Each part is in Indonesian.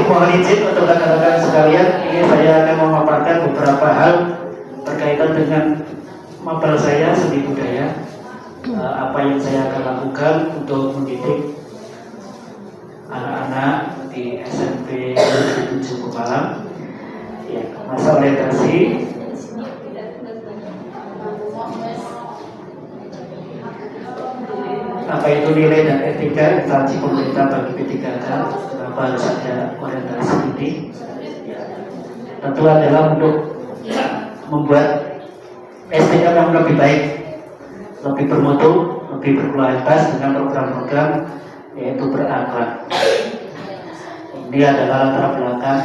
mohon izin untuk rekan-rekan sekalian, ini saya akan memaparkan beberapa hal berkaitan dengan mapel saya seni budaya. Apa yang saya akan lakukan untuk mendidik anak-anak di SMP 7 Pemalang. Ya, masa orientasi. Apa itu nilai dan etika instansi pemerintah bagi P3K? Kenapa harus ada orientasi ini? Ya, tentu adalah untuk membuat SDM yang lebih baik, lebih bermutu, lebih berkualitas dengan program-program yaitu berakhlak. Ini adalah latar belakang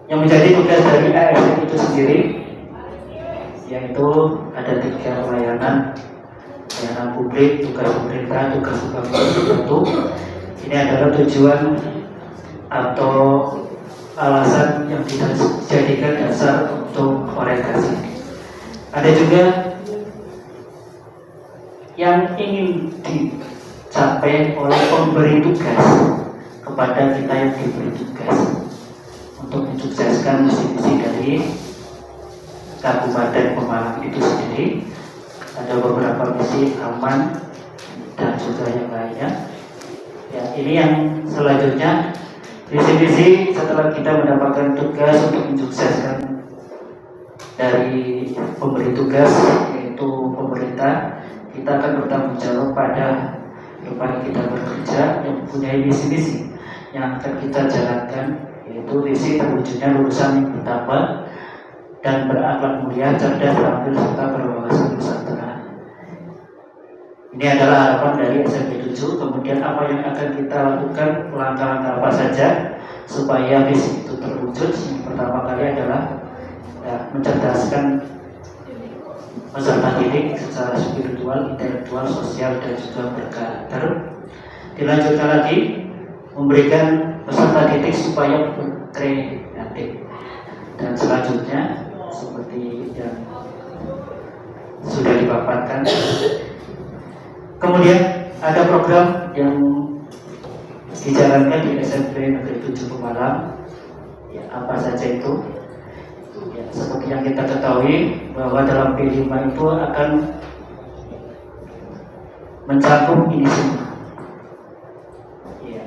yang menjadi tugas dari ASN itu sendiri, yaitu ada 3 pelayanan publik, tugas pemerintah, tugas pembantu. Ini adalah tujuan atau alasan yang kita jadikan dasar untuk orientasi. Ada juga yang ingin dicapai oleh pemberi tugas kepada kita yang diberi tugas untuk mensukseskan misi-misi dari Kabupaten Pemalang itu sendiri. Ada beberapa misi aman dan juga yang lainnya. Ya, ini yang selanjutnya visi-visi setelah kita mendapatkan tugas untuk mensukseskan dari pemberi tugas yaitu pemerintah, kita akan bertanggung jawab pada depan kita bekerja yang mempunyai misi-misi yang akan kita jalankan, yaitu visi terwujudnya lulusan yang bertakwa dan berakhlak mulia, cerdas, terampil, serta berwawasan nusantara. Ini adalah harapan dari SMP 7. Kemudian apa yang akan kita lakukan, langkah-langkah apa saja supaya visi itu terwujud? Yang pertama kali adalah mencerdaskan peserta didik secara spiritual, intelektual, sosial, dan juga berkarakter. Dilanjutkan lagi, memberikan peserta didik supaya berkreatif. Dan selanjutnya seperti yang sudah dipaparkan, kemudian ada program yang dijalankan di SMP Negeri 7 Pemalang. Ya, apa saja itu? Ya, seperti yang kita ketahui bahwa dalam P5 itu akan mencakup ini semua. Ya.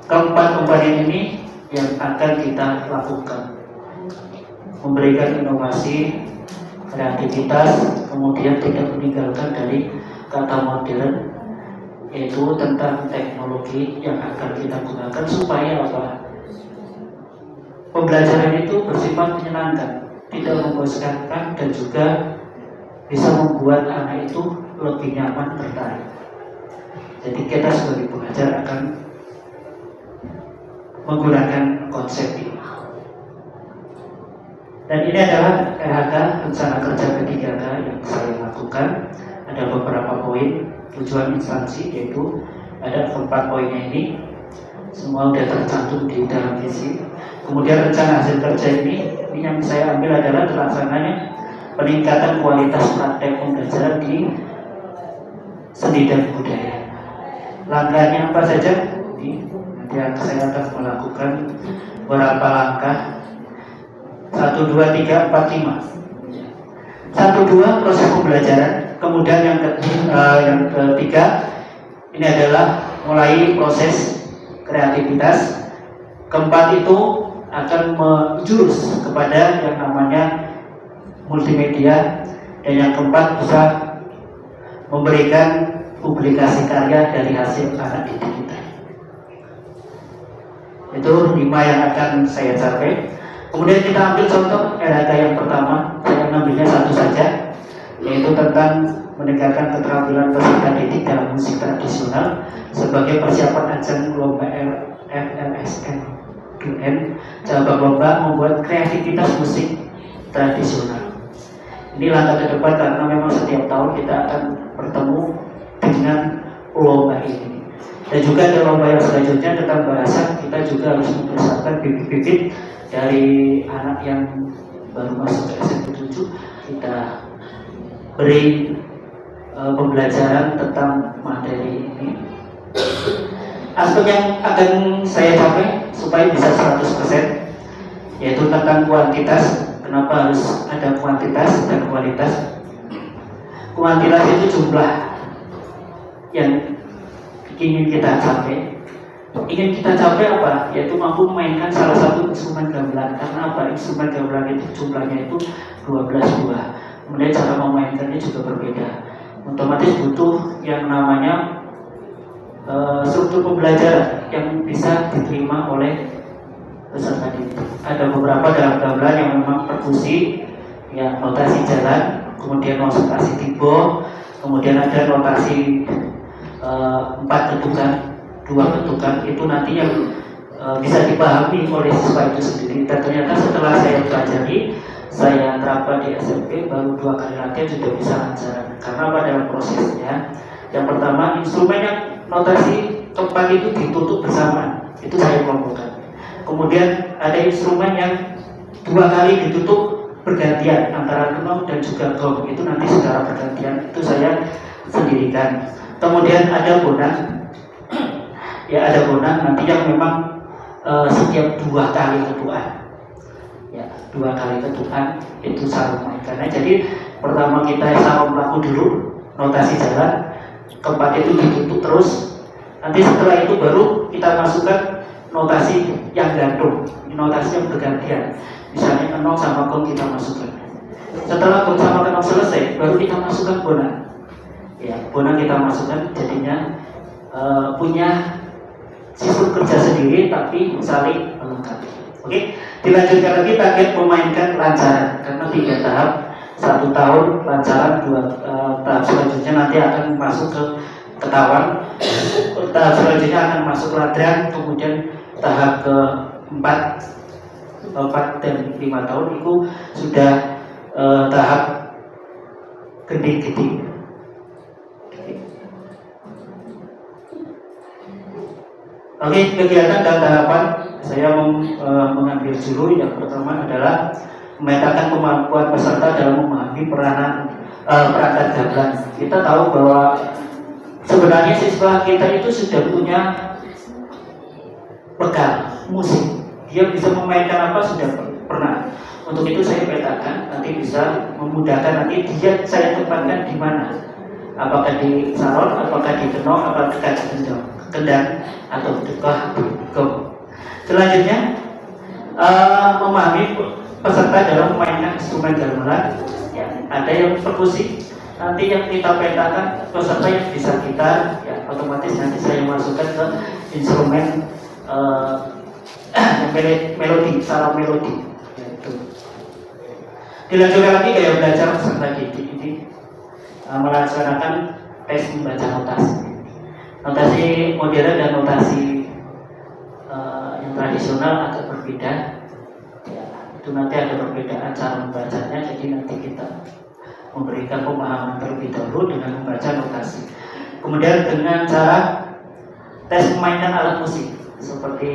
Keempat komponen ini yang akan kita lakukan: memberikan inovasi, kreativitas, kemudian tidak meninggalkan dari kata modern, yaitu tentang teknologi yang akan kita gunakan supaya apa? Pembelajaran itu bersifat menyenangkan, tidak membosankan, dan juga bisa membuat anak itu lebih nyaman tertarik. Jadi kita sebagai pengajar akan menggunakan konsep ini. Dan ini adalah RHK, rencana kerja P3K yang saya lakukan. Ada beberapa poin tujuan instansi, yaitu ada 4 poinnya ini. Semua sudah tercantum di dalam visi. Kemudian rencana hasil kerja ini yang saya ambil adalah terlaksananya peningkatan kualitas praktek pembelajaran di seni dan budaya. Langkahnya apa saja? Nanti saya akan melakukan beberapa langkah. 1, 2, 3, 4, 5. 1, 2 proses pembelajaran. Kemudian yang ketiga ini adalah mulai proses kreativitas. Keempat itu akan menjurus kepada yang namanya multimedia. Dan yang keempat bisa memberikan publikasi karya dari hasil anak didik kita. Itu 5 yang akan saya capai. Kemudian kita ambil contoh RHK yang pertama. Saya mengambilnya satu saja, yaitu tentang meningkatkan keterampilan peserta didik dalam musik tradisional sebagai persiapan ajang lomba FLSM UN, cabang lomba membuat kreativitas musik tradisional. Ini langkah ke depan karena memang setiap tahun kita akan bertemu dengan lomba ini. Dan juga ada lomba yang selanjutnya tentang bahasa. Kita juga harus mempersiapkan bibit-bibit dari anak yang baru masuk ke SMP 7 kita beri pembelajaran tentang materi ini. Aspek yang akan saya capai supaya bisa 100% yaitu tentang kuantitas. Kenapa harus ada kuantitas dan kualitas? Kuantitas itu jumlah yang ingin kita capai. Ingin kita capai apa? Yaitu mampu memainkan salah satu instrumen gamelan. Karena apa? Instrumen gamelan itu jumlahnya itu 12 buah. Kemudian cara memainkannya juga berbeda. Otomatis butuh yang namanya struktur pembelajaran yang bisa diterima oleh peserta didik. Ada beberapa dalam gamelan yang memang perkusi, ya notasi jalan, kemudian notasi tibo, kemudian ada notasi 4 ketukan, 2 ketukan. Itu nanti yang bisa dipahami oleh siswa itu sendiri. Dan ternyata setelah saya pelajari, saya terapkan di SMP, baru 2 kali latihan sudah bisa lancar. Karena apa dalam prosesnya? Yang pertama, instrumen yang notasi keempat itu ditutup bersama, itu saya kelompokkan. Kemudian ada instrumen yang 2 kali ditutup bergantian antara kenong dan juga gong, itu nanti secara bergantian, itu saya sendirikan. Kemudian ada bonang, ya ada bonang nanti yang memang setiap 2 kali ketukan, ya 2 kali ketukan itu sarung mainkannya. Jadi pertama kita sarung laku dulu, notasi jalan, keempat itu ditutup terus. Nanti setelah itu baru kita masukkan notasi yang gantung, notasi yang bergantian. Misalnya kenong sama gong kita masukkan. Setelah gong sama kenong selesai, baru kita masukkan bonang. Ya, bonang kita masukkan, jadinya punya sistem kerja sendiri tapi saling melengkapi. Oke, dilanjutkan lagi target memainkan lancaran karena 3 tahap, 1 tahun lancaran, 2 tahap selanjutnya nanti akan masuk ke ketahuan, tahap selanjutnya akan masuk latihan, kemudian tahap ke-4 dan 5 tahun itu sudah tahap gede-gede. Oke, kegiatan dan tahapan saya mengambil dulu. Yang pertama adalah memetakan kemampuan peserta dalam memahami perangkat gamelan. Kita tahu bahwa sebenarnya siswa kita itu sudah punya bekal musik, dia bisa memainkan apa sudah pernah. Untuk itu saya petakan, nanti bisa memudahkan nanti dia saya tempatkan di mana, apakah di salon, apakah di kenong, apakah di kendang atau di gong. Selanjutnya memahami peserta dalam memainkan instrumen gamelan, ya, ada yang perkusi. Nanti yang kita petakan peserta yang bisa gitar, ya otomatis nanti saya masukkan ke instrumen melodi, salah melodi. Yaitu. Dilanjutkan lagi gaya belajar peserta didik ini melaksanakan tes membaca notasi. Notasi modern dan notasi yang tradisional agak berbeda. Ya, itu nanti ada perbedaan cara membacanya. Jadi nanti kita memberikan pemahaman terlebih dahulu dengan membaca notasi. Kemudian dengan cara tes memainkan alat musik. Seperti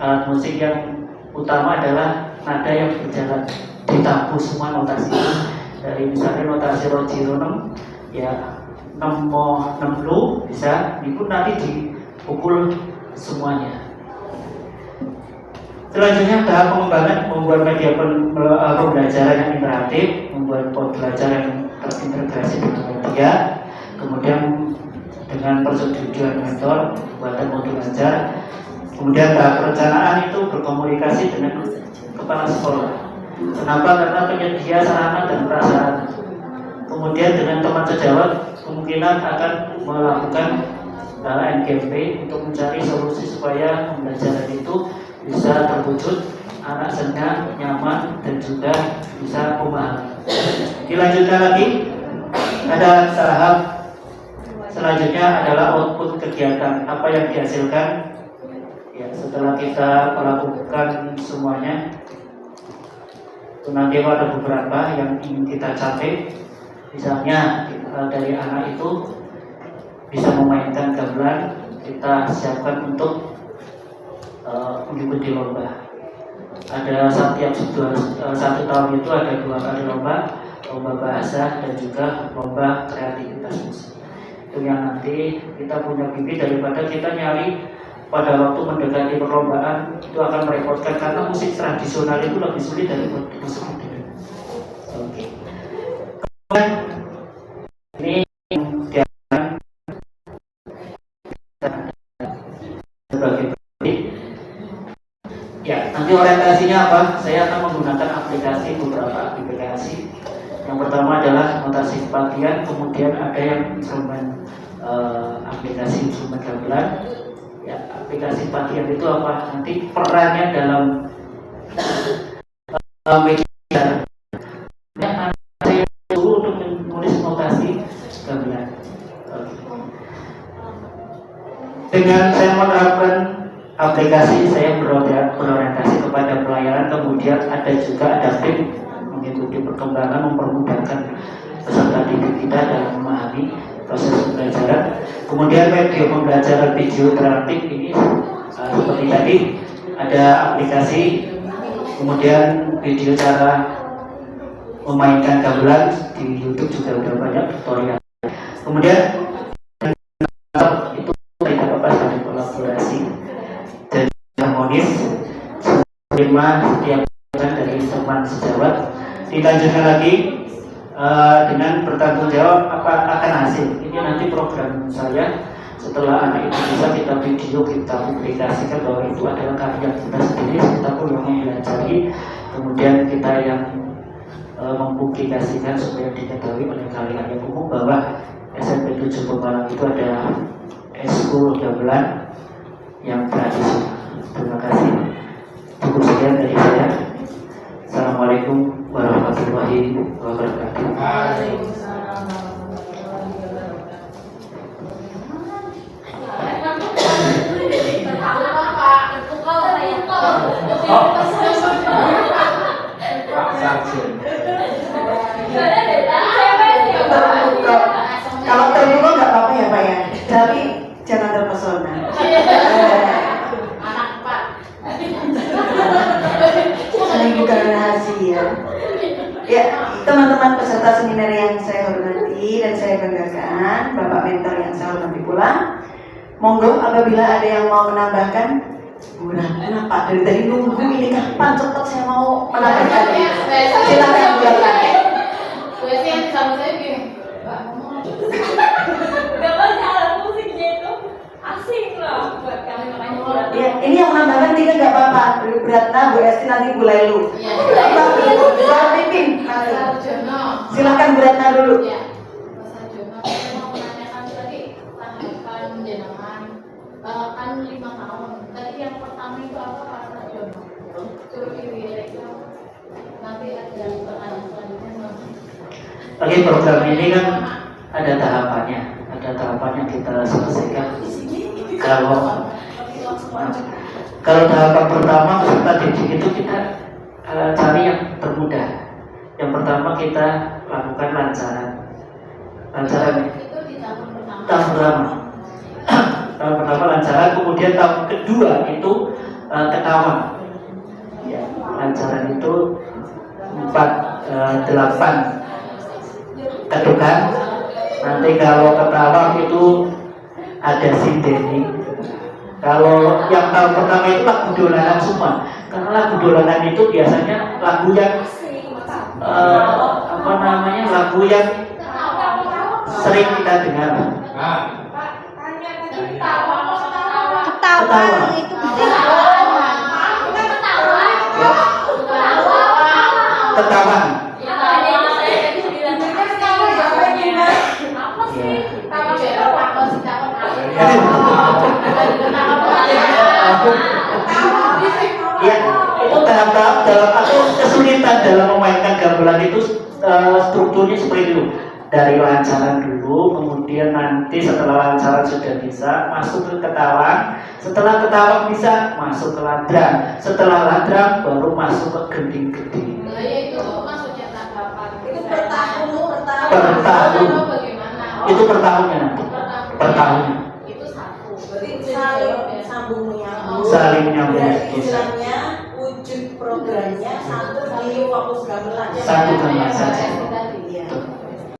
alat musik yang utama adalah nada yang berjalan, ditampu semua notasi. Dari misalnya notasi Rojironem, ya 6 mo 6 lu bisa, itu nanti dipukul semuanya. Selanjutnya tahap pengembangan, membuat media pembelajaran yang interaktif, membuat pembelajaran yang terintegrasi dengan media, kemudian dengan persetujuan mentor, buatan modul ajar, kemudian tahap perencanaan itu berkomunikasi dengan kepala sekolah. Kenapa? Karena penyedia sarana dan prasarana. Kemudian dengan teman sejawat kemungkinan akan melakukan NGP untuk mencari solusi supaya pembelajaran itu bisa terwujud, anak senang, nyaman, dan juga bisa memahami. Dilanjutkan lagi, ada tahap selanjutnya adalah output kegiatan, apa yang dihasilkan. Ya, setelah kita melakukan semuanya, itu nanti ada beberapa yang ingin kita capai. Misalnya dari anak itu bisa memainkan gamelan, kita siapkan untuk mengikuti lomba. ada setiap satu tahun itu ada 2 kali lomba, lomba bahasa dan juga lomba kreativitas musik. Itu yang nanti kita punya bibit, daripada kita nyari pada waktu mendekati perlombaan itu akan merepotkan, karena musik tradisional itu lebih sulit dari musik modern. Oke. Kemudian ini sebagai berikut. Ya, nanti orientasinya apa? Saya akan menggunakan beberapa aplikasi. Yang pertama adalah notasi kepastian, kemudian ada yang instrumen aplikasi instrumen gamelan. Ya, aplikasi kepastian itu apa? Nanti perannya dalam media. Saya dulu untuk menulis notasi gamelan. Dengan saya menerapkan aplikasi, saya berorientasi kepada pelayanan, kemudian ada juga adaptif mengikuti perkembangan, mempermudahkan peserta didik kita dalam memahami proses pembelajaran. Kemudian media pembelajaran video interaktif ini seperti tadi ada aplikasi, kemudian video cara memainkan gamelan di YouTube juga udah banyak tutorial. Kemudian itu tidak lepas dari kolaborasi dan harmonis, setiap dari teman sejawat. Dilanjutkan lagi dengan bertanggung jawab akan hasil. Ini nanti program saya, setelah anak itu bisa kita video, kita publikasikan bahwa itu adalah karya kita sendiri, kita pun yang mempelajari, kemudian kita yang mempublikasikan supaya diketahui oleh kalian yang umum bahwa SMP 7 Pemalang itu ada eskul gamelan yang tradisional. Terima kasih. Cukup sekian dari saya. Assalamualaikum warahmatullahi wabarakatuh. Waalaikumsalam. Kalau terbuka nggak apa-apa ya Pak ya, tapi jangan terpesona. Anak Pak. Ini bukan rahasia. Ya, teman-teman peserta seminar yang saya hormati dan saya banggakan, Bapak mentor yang saya hormati pula. Monggo apabila ada yang mau menambahkan. Kenapa? Dari tadi nunggu ini kapan cepat saya mau menambahkan. Silakan buatkan. Gue sih yang sama saya gini. Gak banyak alat musiknya itu asing lah buat kami, makanya berat. Ya, ini yang menambahkan 3 nggak apa-apa. Beratna, Bu Esti, nanti Bu Lailu. Pak Pipin, silakan Beratna dulu. Ya, Mas Arjono, saya mau menanyakan tadi tanggapan jenengan kan 5 tahun. Tadi yang pertama itu apa Mas Arjono? Suruh diwilayah. Nanti ada pertanyaan selanjutnya. Oke, program ini kan ada tahapannya kita selesaikan. Kalau tahapan pertama peserta didik itu kita cari yang termudah. Yang pertama kita lakukan lancaran Itu di tahun pertama. tahun pertama. Tahun pertama lancaran, kemudian tahun kedua itu ketawa. Ya, lancaran itu 8 ketukan. Nanti kalau ketawa itu ada sindeni. Kalau yang tahun pertama itu lagu dolanan semua, karena lagu dolanan itu biasanya lagu yang lagu yang sering kita dengar. Ketawa itu Ketawa. Ya, itu tahap-tahap dalam atau kesulitan dalam memainkan gamelan itu strukturnya seperti itu. Dari lancaran dulu, kemudian nanti setelah lancaran sudah bisa masuk ke ketawang, setelah ketawang bisa masuk ke ladrang, setelah ladrang baru masuk ke gending-gending. Nah, ya itu maksudnya tanggapan. Itu per tahun. Bagaimana? Itu per tahunnya nanti. Per tahunnya. Itu satu. Berarti saling sambung menyambung. Saling menyambung. Berarti istilahnya wujud program gambarannya satu di fokus gamelan. Satu gamelan saja.